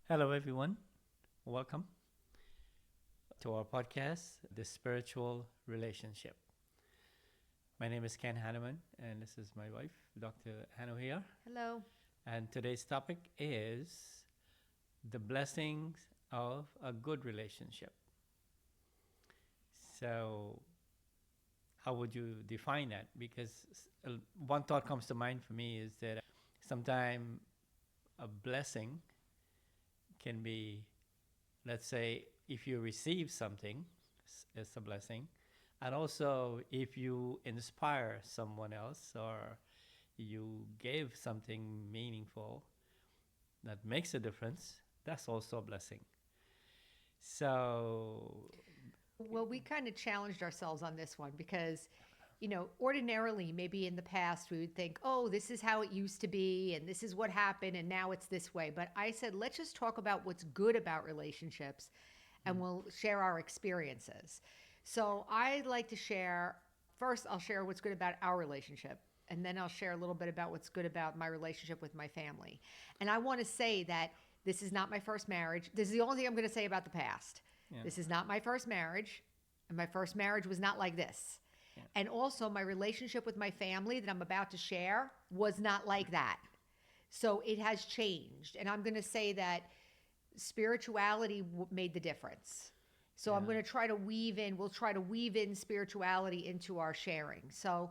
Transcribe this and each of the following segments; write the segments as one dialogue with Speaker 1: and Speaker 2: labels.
Speaker 1: Hello, everyone. Welcome to our podcast, The Spiritual Relationship. My name is Ken Hanneman, and this is my wife, Dr. Hanno here.
Speaker 2: Hello.
Speaker 1: And today's topic is the blessings of a good relationship. So, how would you define that? Because one thought comes to mind for me is that sometimes a blessing can be, let's say, if you receive something, it's a blessing. And also, if you inspire someone else or you gave something meaningful that makes a difference, that's also a blessing. So,
Speaker 2: Well, we kind of challenged ourselves on this one because, ordinarily, maybe in the past, we would think, oh, this is how it used to be, and this is what happened, and now it's this way. But I said, let's just talk about what's good about relationships, and we'll share our experiences. So I like to share, first, I'll share what's good about our relationship. And then I'll share a little bit about what's good about my relationship with my family. And I want to say that this is not my first marriage. This is the only thing I'm going to say about the past.
Speaker 1: yeah,
Speaker 2: This is not my first marriage, and my first marriage was not like this.
Speaker 1: yeah,
Speaker 2: And also, my relationship with my family that I'm about to share was not like that. So it has changed. And I'm going to say that spirituality made the difference. So I'm
Speaker 1: yeah,
Speaker 2: going to try to weave in, we'll try to weave in spirituality into our sharing. So,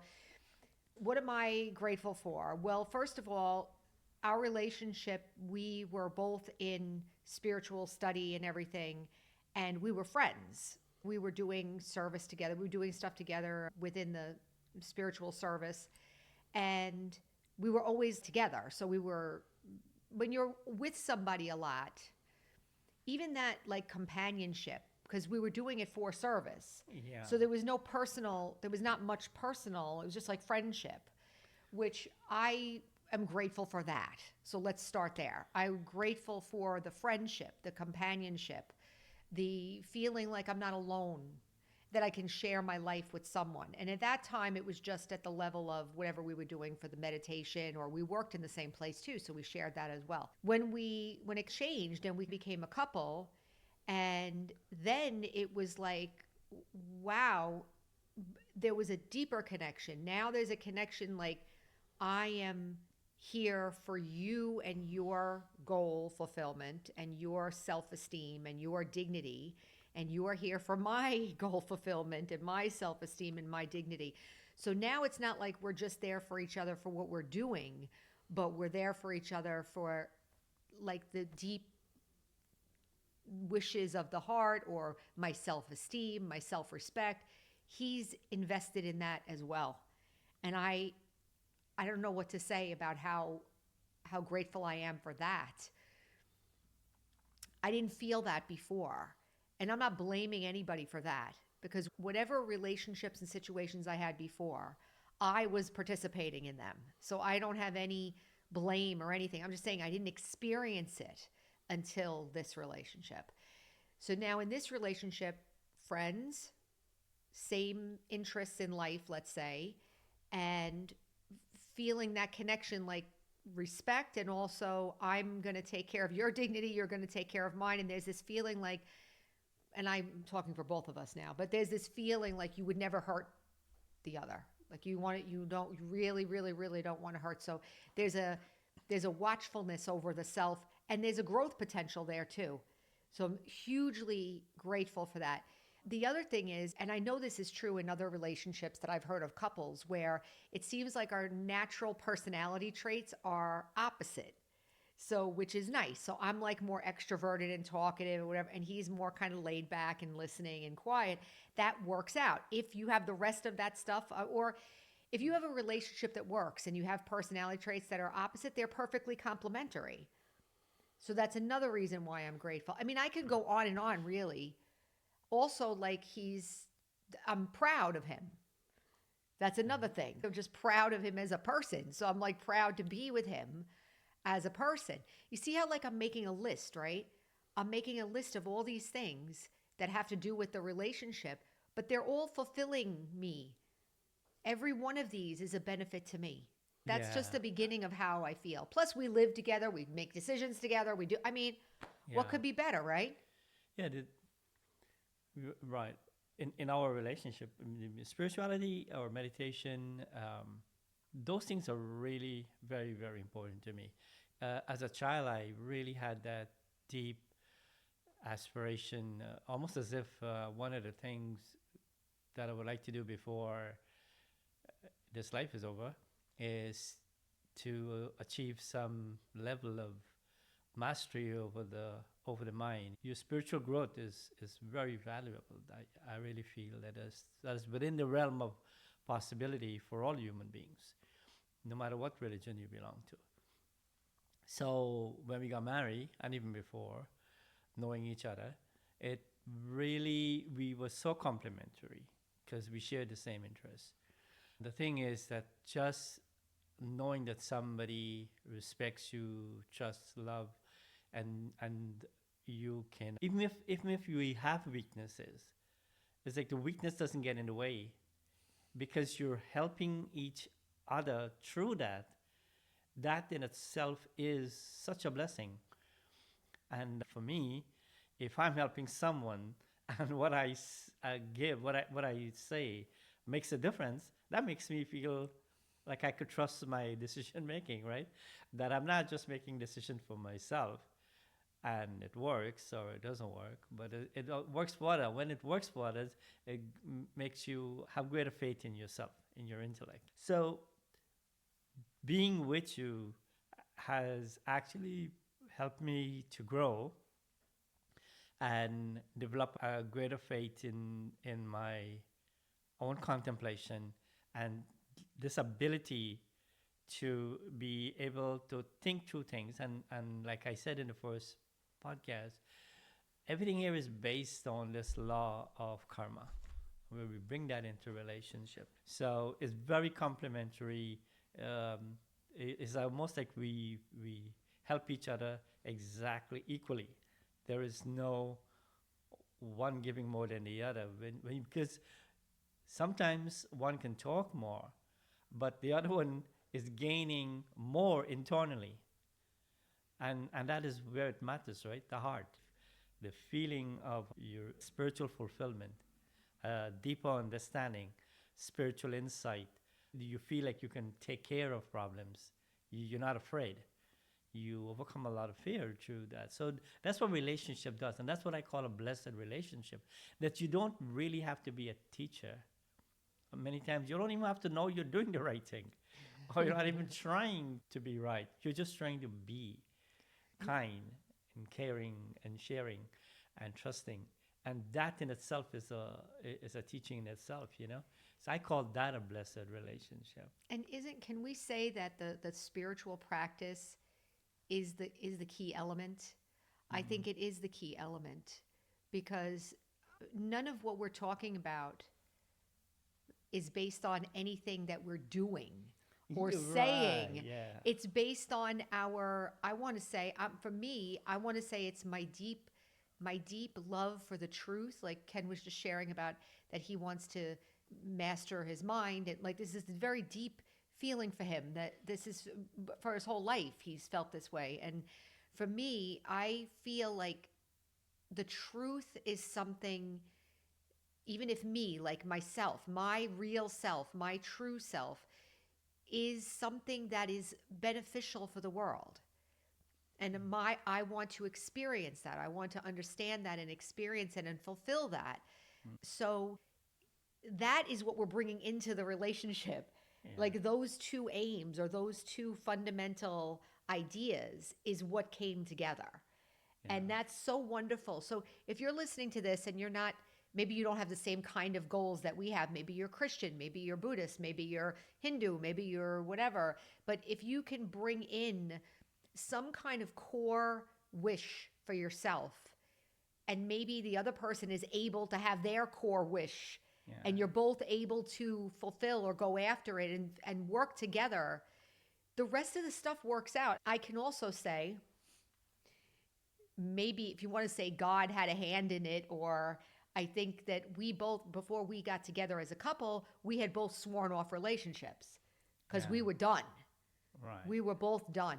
Speaker 2: what am I grateful for? Well, first of all, our relationship, we were both in spiritual study and everything, and we were friends. We were doing service together, we were doing stuff together within the spiritual service, and we were always together. So we were, when you're with somebody a lot, even that like companionship, because we were doing it for service.
Speaker 1: yeah,
Speaker 2: So there was no personal, there was not much personal. It was just like friendship, which I am grateful for that. So let's start there. I'm grateful for the friendship, the companionship, the feeling like I'm not alone, that I can share my life with someone. And at that time, it was just at the level of whatever we were doing for the meditation, or we worked in the same place too, so we shared that as well. When it changed and we became a couple, and then it was like, wow, there was a deeper connection. Now there's a connection like I am here for you and your goal fulfillment and your self esteem and your dignity. And you are here for my goal fulfillment and my self esteem and my dignity. So now it's not like we're just there for each other for what we're doing, but we're there for each other for like the deep wishes of the heart or my self esteem, my self respect. He's invested in that as well. And I don't know what to say about how grateful I am for that. I didn't feel that before. And I'm not blaming anybody for that because whatever relationships and situations I had before, I was participating in them. So I don't have any blame or anything. I'm just saying I didn't experience it until this relationship. So now in this relationship, friends, same interests in life, let's say, and feeling that connection like respect, and also I'm going to take care of your dignity, you're going to take care of mine. And there's this feeling like, and I'm talking for both of us now, but there's this feeling like you would never hurt the other. Like you want it, you don't, you really, really, really don't want to hurt. So there's a there's a watchfulness over the self, and there's a growth potential there too. So I'm hugely grateful for that. The other thing is, and I know this is true in other relationships that I've heard of couples where it seems like our natural personality traits are opposite. So, which is nice. So I'm like more extroverted and talkative or whatever, and he's more kind of laid back and listening and quiet. That works out. If you have the rest of that stuff, or if you have a relationship that works and you have personality traits that are opposite, they're perfectly complementary. So that's another reason why I'm grateful. I mean, I could go on and on, really. Also, like I'm proud of him. That's another thing. I'm just proud of him as a person. So I'm like proud to be with him as a person. You see how like I'm making a list, right? I'm making a list of all these things that have to do with the relationship, but they're all fulfilling me. Every one of these is a benefit to me. That's
Speaker 1: yeah,
Speaker 2: just the beginning of how I feel. Plus, we live together, we make decisions together, we do, I mean, What
Speaker 1: Yeah.
Speaker 2: could be better, right?
Speaker 1: Yeah. Right. In our relationship, spirituality or meditation, those things are really very, very important to me. As a child, I really had that deep aspiration, almost as if one of the things that I would like to do before this life is over is to achieve some level of mastery over the mind. Your spiritual growth is very valuable. I really feel that is within the realm of possibility for all human beings, no matter what religion you belong to. So when we got married, and even before knowing each other, it really we were so complementary because we shared the same interests. The thing is that just knowing that somebody respects you, trusts, love, and you can even if we have weaknesses, it's like the weakness doesn't get in the way because you're helping each other through that. That in itself is such a blessing. And for me, if I'm helping someone and what I give, what I say makes a difference, that makes me feel like I could trust my decision making, right? That I'm not just making decision for myself and it works or it doesn't work, but it works for others. When it works for others, it makes you have greater faith in yourself, in your intellect. So being with you has actually helped me to grow and develop a greater faith in my own contemplation and this ability to be able to think through things and like I said in the first podcast, everything here is based on this law of karma where we bring that into relationship. So it's very complementary. It's almost like we help each other exactly equally. There is no one giving more than the other because sometimes one can talk more, but the other one is gaining more internally, and that is where it matters, right? The heart, the feeling of your spiritual fulfillment, deeper understanding, spiritual insight. You feel like you can take care of problems. You're not afraid. You overcome a lot of fear through that. So that's what relationship does, and that's what I call a blessed relationship. That you don't really have to be a teacher. Many times you don't even have to know you're doing the right thing, or you're not even trying to be right. You're just trying to be kind and caring and sharing and trusting, and that in itself is a teaching in itself. So I call that a blessed relationship.
Speaker 2: And can we say that the spiritual practice is the key element? I
Speaker 1: Mm-hmm.
Speaker 2: think it is the key element because none of what we're talking about is based on anything that we're doing or
Speaker 1: Right,
Speaker 2: saying.
Speaker 1: yeah.
Speaker 2: It's based on I want to say, for me, I want to say it's my deep love for the truth. Like Ken was just sharing about that he wants to master his mind. And like this is a very deep feeling for him that this is for his whole life. He's felt this way. And for me, I feel like the truth is something, even if me, like myself, my real self, my true self, is something that is beneficial for the world. And I want to experience that. I want to understand that and experience it and fulfill that. So that is what we're bringing into the relationship.
Speaker 1: Yeah,
Speaker 2: Like those two aims or those two fundamental ideas is what came together. And
Speaker 1: yeah,
Speaker 2: that's so wonderful. So if you're listening to this and you're not, maybe you don't have the same kind of goals that we have, maybe you're Christian, maybe you're Buddhist, maybe you're Hindu, maybe you're whatever. But if you can bring in some kind of core wish for yourself, and maybe the other person is able to have their core wish,
Speaker 1: yeah,
Speaker 2: and you're both able to fulfill or go after it and work together, the rest of the stuff works out. I can also say, maybe if you want to say God had a hand in it, or I think that we both, before we got together as a couple, we had both sworn off relationships because
Speaker 1: yeah.
Speaker 2: we were done.
Speaker 1: Right.
Speaker 2: We were both done.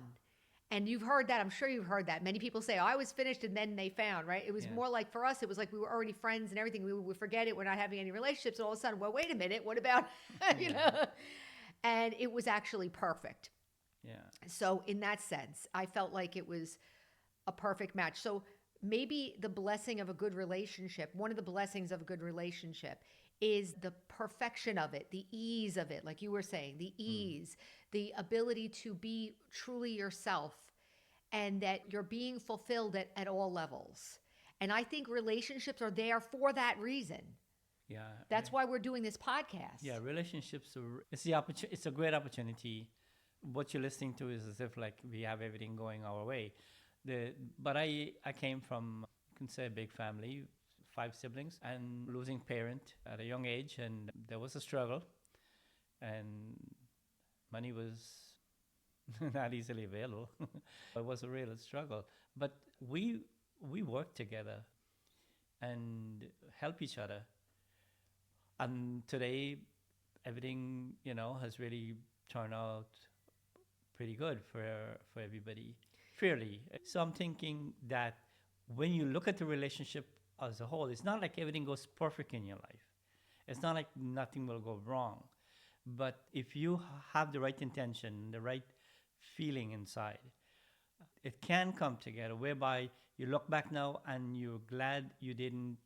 Speaker 2: And you've heard that. I'm sure you've heard that. Many people say, oh, I was finished and then they found, right? It was
Speaker 1: Yeah.
Speaker 2: more like for us, it was like we were already friends and everything. We would forget it. We're not having any relationships. And all of a sudden, well, wait a minute. What about, you
Speaker 1: Yeah.
Speaker 2: know? And it was actually perfect.
Speaker 1: Yeah.
Speaker 2: So, in that sense, I felt like it was a perfect match. So, maybe the blessing of a good relationship, one of the blessings of a good relationship is the perfection of it, the ease of it, like you were saying, the ease, the ability to be truly yourself, and that you're being fulfilled at all levels. And I think relationships are there for that reason.
Speaker 1: Yeah.
Speaker 2: That's why we're doing this podcast.
Speaker 1: Yeah, relationships are, it's a great opportunity. What you're listening to is as if like we have everything going our way. But I came from, you can say, a big family, 5 siblings, and losing parent at a young age, and there was a struggle, and money was not easily available. It was a real struggle, but we worked together and help each other, and today everything, has really turned out pretty good for everybody, fairly. So I'm thinking that when you look at the relationship as a whole, it's not like everything goes perfect in your life. It's not like nothing will go wrong. But if you have the right intention, the right feeling inside, it can come together whereby you look back now and you're glad you didn't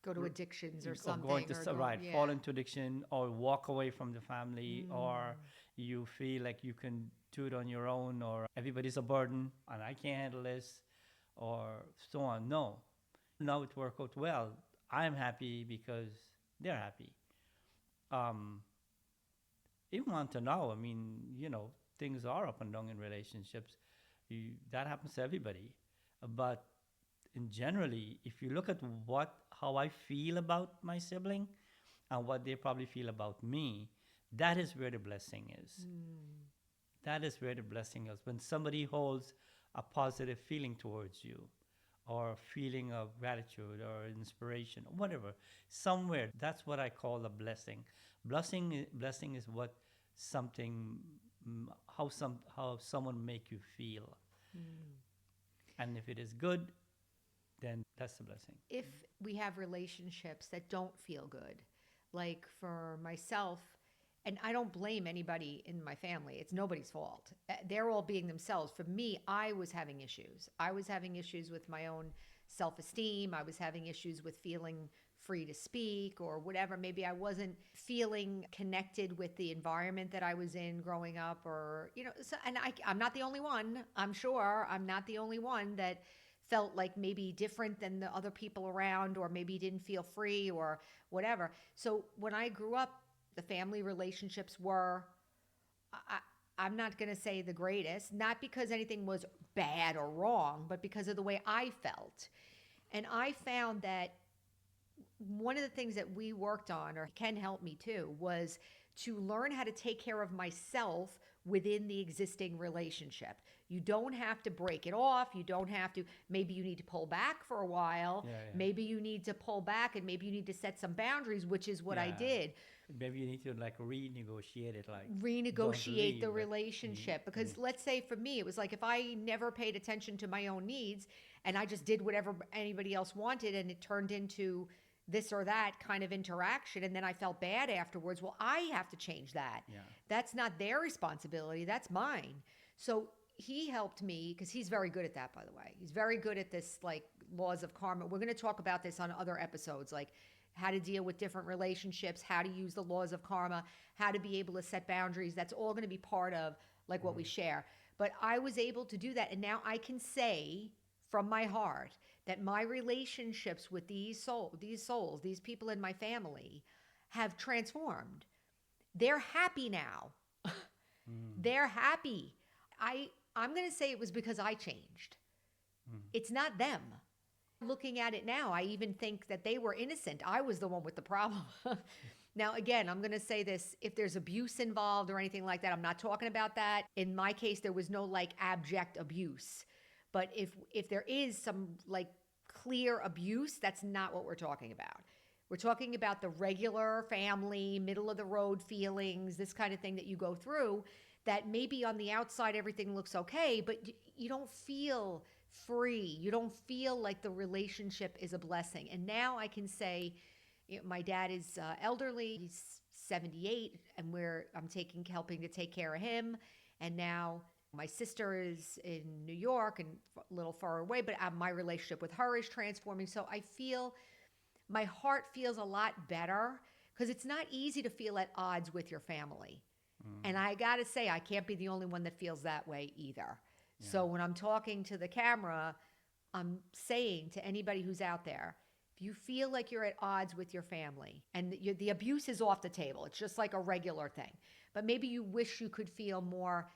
Speaker 2: Go to addictions or
Speaker 1: or
Speaker 2: something.
Speaker 1: going to right,
Speaker 2: yeah.
Speaker 1: fall into addiction or walk away from the family, or you feel like you can do it on your own, or everybody's a burden and I can't handle this, or so on. No, now it worked out well. I'm happy because they're happy. um Even until now, I mean, things are up and down in relationships. That happens to everybody. But in generally, if you look at how I feel about my sibling and what they probably feel about me, that is where the blessing is. That is where the blessing is. When somebody holds a positive feeling towards you, or a feeling of gratitude or inspiration or whatever, somewhere, that's what I call a blessing. Blessing is what something, how someone make you feel. And if it is good, then that's a blessing.
Speaker 2: If we have relationships that don't feel good, like for myself, and I don't blame anybody in my family, it's nobody's fault. They're all being themselves. For me, I was having issues. I was having issues with my own self esteem. I was having issues with feeling free to speak or whatever. Maybe I wasn't feeling connected with the environment that I was in growing up, or, so, and I'm not the only one. I'm sure I'm not the only one that felt like maybe different than the other people around, or maybe didn't feel free or whatever. So when I grew up, the family relationships were, I'm not going to say the greatest, not because anything was bad or wrong, but because of the way I felt. And I found that one of the things that we worked on, or can help me too, was to learn how to take care of myself within the existing relationship. You don't have to break it off. You don't have to, maybe you need to pull back for a while.
Speaker 1: Yeah, yeah.
Speaker 2: Maybe you need to pull back, and maybe you need to set some boundaries, which is what I
Speaker 1: Yeah.
Speaker 2: did.
Speaker 1: Maybe you need to like renegotiate it, like
Speaker 2: Renegotiate
Speaker 1: leave,
Speaker 2: the
Speaker 1: but-
Speaker 2: relationship. Because let's say for me, it was like if I never paid attention to my own needs and I just did whatever anybody else wanted, and it turned into this or that kind of interaction, and then I felt bad afterwards. Well, I have to change that.
Speaker 1: Yeah.
Speaker 2: That's not their responsibility, that's mine. So he helped me, because he's very good at that, by the way. He's very good at this, like, laws of karma. We're going to talk about this on other episodes, like how to deal with different relationships, how to use the laws of karma, how to be able to set boundaries. That's all going to be part of like what we share. But I was able to do that, and now I can say from my heart that my relationships with these souls, these people in my family, have transformed. They're happy now. They're happy. I'm going to say it was because I changed. It's not them. Looking at it now, I even think that they were innocent. I was the one with the problem. Now, again, I'm going to say this. If there's abuse involved or anything like that, I'm not talking about that. In my case, there was no like abject abuse. But if there is some like clear abuse, that's not what we're talking about. We're talking about the regular family, middle of the road feelings, this kind of thing that you go through that maybe on the outside everything looks okay, but you don't feel free. You don't feel like the relationship is a blessing. And now I can say, my dad is elderly. He's 78, and I'm helping to take care of him. And now my sister is in New York and a little far away, but my relationship with her is transforming. So I feel my heart feels a lot better because it's not easy to feel at odds with your family. And I got to say, I can't be the only one that feels that way either.
Speaker 1: Yeah.
Speaker 2: So when I'm talking to the camera, I'm saying to anybody who's out there, if you feel like you're at odds with your family and the abuse is off the table, it's just like a regular thing, but maybe you wish you could feel more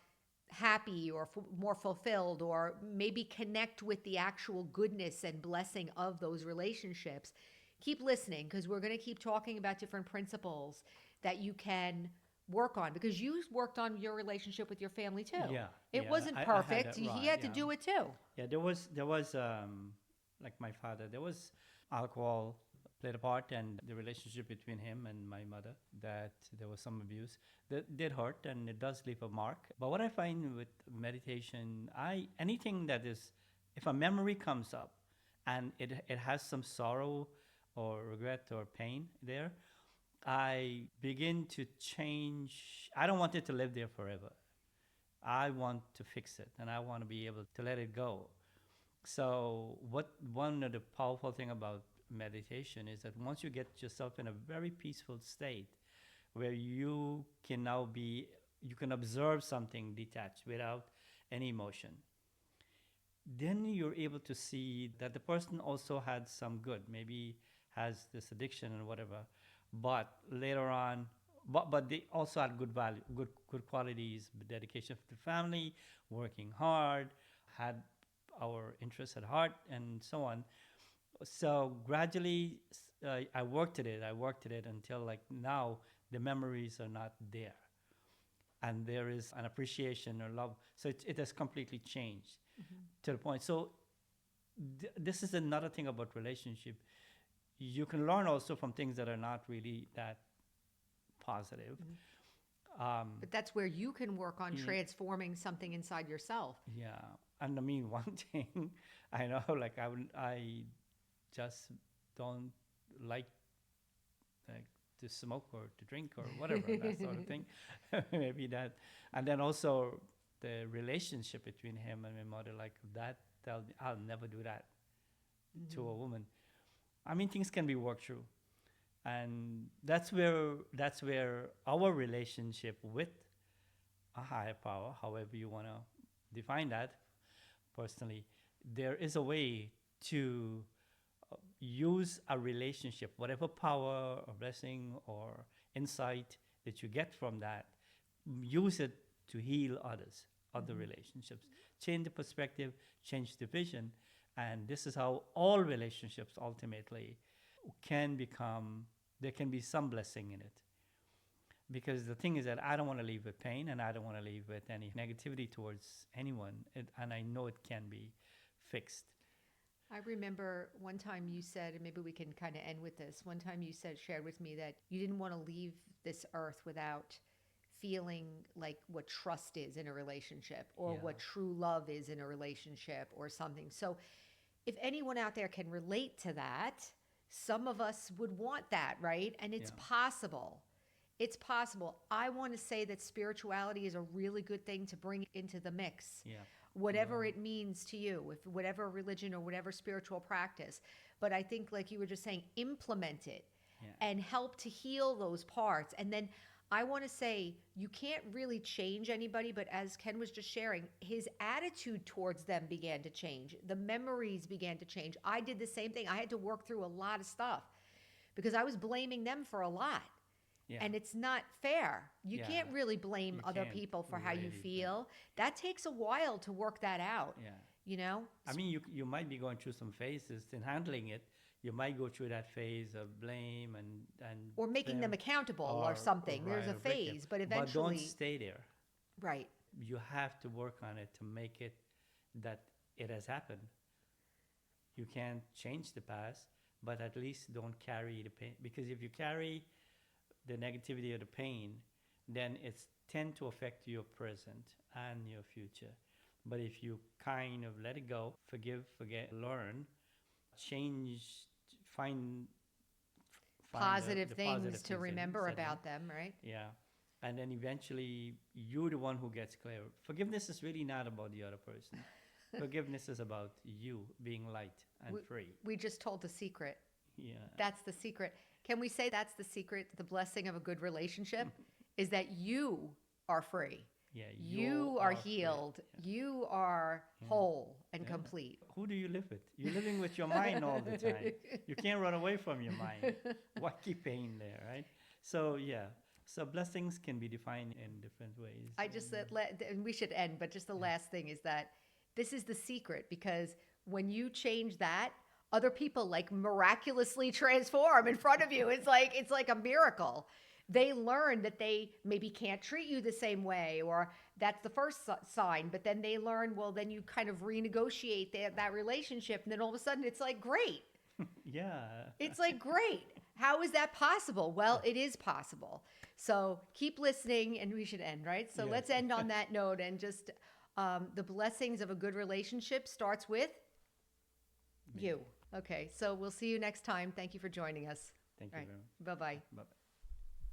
Speaker 2: happy or more fulfilled, or maybe connect with the actual goodness and blessing of those relationships, keep listening, because we're going to keep talking about different principles that you can work on, because you worked on your relationship with your family too.
Speaker 1: Yeah,
Speaker 2: It
Speaker 1: yeah,
Speaker 2: wasn't
Speaker 1: I had
Speaker 2: perfect.
Speaker 1: that
Speaker 2: He
Speaker 1: right.
Speaker 2: had to
Speaker 1: Yeah,
Speaker 2: do it too.
Speaker 1: yeah. There was like my father. There was alcohol played a part, and the relationship between him and my mother. That there was some abuse that did hurt, and it does leave a mark. But what I find with meditation, anything that is, if a memory comes up, and it has some sorrow or regret or pain there, I begin to change. I don't want it to live there forever. I want to fix it, and I want to be able to let it go. So, what one of the powerful thing about meditation is that once you get yourself in a very peaceful state, where you can observe something detached without any emotion, then you're able to see that the person also had some good, maybe has this addiction and whatever, but later on, but they also had good value, good qualities, dedication to family, working hard, had our interests at heart, and so on. So gradually, I worked at it until like now the memories are not there, and there is an appreciation or love. So it has completely changed to the point. So this is another thing about relationship. You can learn also from things that are not really that positive.
Speaker 2: But that's where you can work on
Speaker 1: Yeah,
Speaker 2: transforming something inside yourself.
Speaker 1: yeah. And I mean, one thing I know, like I just don't like like to smoke or to drink or whatever that sort of thing. Maybe that, and then also the relationship between him and my mother, like that. Tell me, I'll never do that to a woman. I mean, things can be worked through, and that's where our relationship with a higher power, however you want to define that, personally, there is a way to use a relationship, whatever power or blessing or insight that you get from that, use it to heal others, other relationships, change the perspective, change the vision. And this is how all relationships ultimately can become, there can be some blessing in it. Because the thing is that I don't want to leave with pain, and I don't want to leave with any negativity towards anyone. And I know it can be fixed.
Speaker 2: I remember one time you said, and maybe we can kind of end with this. One time you shared with me that you didn't want to leave this earth without feeling like what trust is in a relationship, or
Speaker 1: Yeah.
Speaker 2: what true love is in a relationship, or something. So if anyone out there can relate to that, some of us would want that, right? And it's
Speaker 1: Yeah.
Speaker 2: possible. It's possible. I want to say that spirituality is a really good thing to bring into the mix.
Speaker 1: Yeah.
Speaker 2: Whatever
Speaker 1: Yeah.
Speaker 2: it means to you, if whatever religion or whatever spiritual practice. But I think, like you were just saying, implement it
Speaker 1: Yeah.
Speaker 2: and help to heal those parts. And then I want to say, you can't really change anybody, but as Ken was just sharing, his attitude towards them began to change. The memories began to change. I did the same thing. I had to work through a lot of stuff because I was blaming them for a lot.
Speaker 1: Yeah.
Speaker 2: And it's not fair. You
Speaker 1: Yeah.
Speaker 2: can't really blame
Speaker 1: You
Speaker 2: other
Speaker 1: can't
Speaker 2: people for how you
Speaker 1: really
Speaker 2: feel. That takes a while to work that out,
Speaker 1: Yeah.
Speaker 2: you know?
Speaker 1: I mean, you might be going through some phases in handling it. You might go through that phase of blame and
Speaker 2: Or making them
Speaker 1: them,
Speaker 2: accountable or
Speaker 1: or
Speaker 2: something. There's
Speaker 1: right,
Speaker 2: a
Speaker 1: or break it.
Speaker 2: phase, but
Speaker 1: But don't
Speaker 2: eventually,
Speaker 1: stay there.
Speaker 2: right.
Speaker 1: You have to work on it to make it that it has happened. You can't change the past, but at least don't carry the pain. Because if you carry the negativity or the pain, then it's tend to affect your present and your future. But if you kind of let it go, forgive, forget, learn, change, find
Speaker 2: Positive
Speaker 1: the
Speaker 2: things
Speaker 1: positive
Speaker 2: to
Speaker 1: things
Speaker 2: remember
Speaker 1: in
Speaker 2: about them, right?
Speaker 1: yeah. And then eventually you're the one who gets clear. Forgiveness is really not about the other person. Forgiveness is about you being light and free.
Speaker 2: We just told the secret.
Speaker 1: Yeah.
Speaker 2: That's the secret. Can we say that's the secret, the blessing of a good relationship is that you are free.
Speaker 1: Yeah.
Speaker 2: You are
Speaker 1: free.
Speaker 2: healed.
Speaker 1: Yeah.
Speaker 2: You are whole and
Speaker 1: Yeah.
Speaker 2: complete.
Speaker 1: Who do you live with? You're living with your mind all the time. You can't run away from your mind. Why keep paying there, right? So yeah. So blessings can be defined in different ways.
Speaker 2: I just said, and we should end, but just the last thing is that this is the secret because when you change that, other people like miraculously transform in front of you. It's like a miracle. They learn that they maybe can't treat you the same way, or that's the first sign. But then they learn, well, then you kind of renegotiate that relationship, and then all of a sudden it's like great.
Speaker 1: Yeah.
Speaker 2: It's like great. How is that possible? Well, it is possible. So keep listening, and we should end, right? So
Speaker 1: Yes.
Speaker 2: let's end on that note, and just the blessings of a good relationship starts with you. Okay, so we'll see you next time. Thank you for joining us.
Speaker 1: Thank
Speaker 2: All
Speaker 1: you
Speaker 2: right.
Speaker 1: very much.
Speaker 2: Bye-bye.
Speaker 1: Bye-bye.